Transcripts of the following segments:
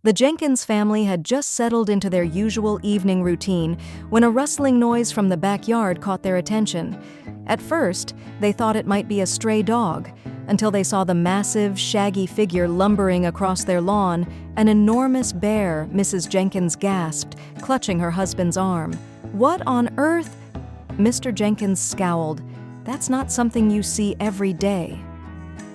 The Jenkins family had just settled into their usual evening routine when a rustling noise from the backyard caught their attention. At first, they thought it might be a stray dog, until they saw the massive, shaggy figure lumbering across their lawn, an enormous bear, Mrs. Jenkins gasped, clutching her husband's arm. "What on earth?" Mr. Jenkins scowled. "That's not something you see every day."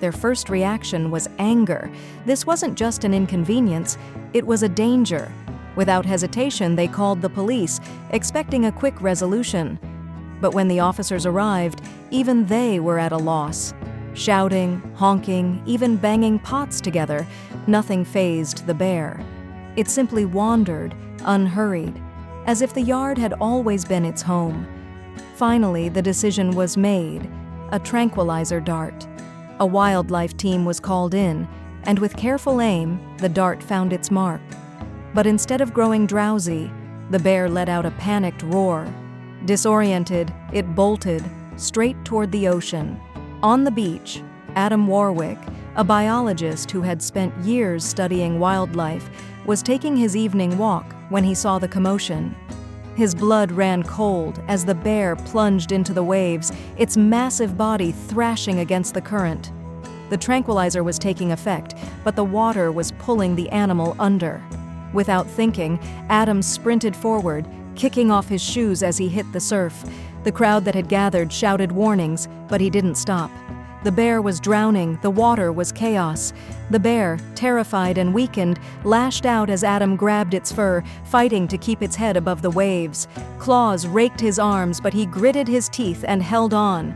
Their first reaction was anger. This wasn't just an inconvenience, it was a danger. Without hesitation, they called the police, expecting a quick resolution. But when the officers arrived, even they were at a loss. Shouting, honking, even banging pots together, nothing fazed the bear. It simply wandered, unhurried, as if the yard had always been its home. Finally, the decision was made: a tranquilizer dart. A wildlife team was called in, and with careful aim, the dart found its mark. But instead of growing drowsy, the bear let out a panicked roar. Disoriented, it bolted, straight toward the ocean. On the beach, Adam Warwick, a biologist who had spent years studying wildlife, was taking his evening walk when he saw the commotion. His blood ran cold as the bear plunged into the waves, its massive body thrashing against the current. The tranquilizer was taking effect, but the water was pulling the animal under. Without thinking, Adam sprinted forward, kicking off his shoes as he hit the surf. The crowd that had gathered shouted warnings, but he didn't stop. The bear was drowning, the water was chaos. The bear, terrified and weakened, lashed out as Adam grabbed its fur, fighting to keep its head above the waves. Claws raked his arms, but he gritted his teeth and held on.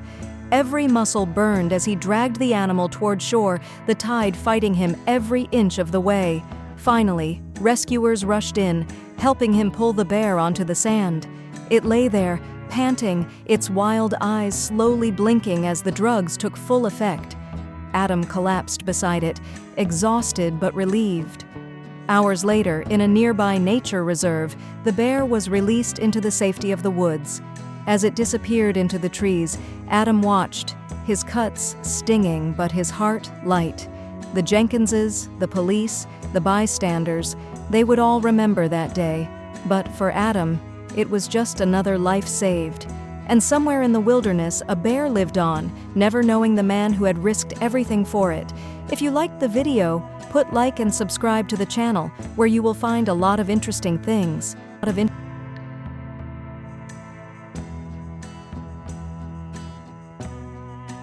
Every muscle burned as he dragged the animal toward shore, the tide fighting him every inch of the way. Finally, rescuers rushed in, helping him pull the bear onto the sand. It lay there, panting, its wild eyes slowly blinking as the drugs took full effect. Adam collapsed beside it, exhausted but relieved. Hours later, in a nearby nature reserve, the bear was released into the safety of the woods. As it disappeared into the trees, Adam watched, his cuts stinging but his heart light. The Jenkinses, the police, the bystanders, they would all remember that day. But for Adam, it was just another life saved. And somewhere in the wilderness, a bear lived on, never knowing the man who had risked everything for it. If you liked the video, put like and subscribe to the channel, where you will find a lot of interesting things.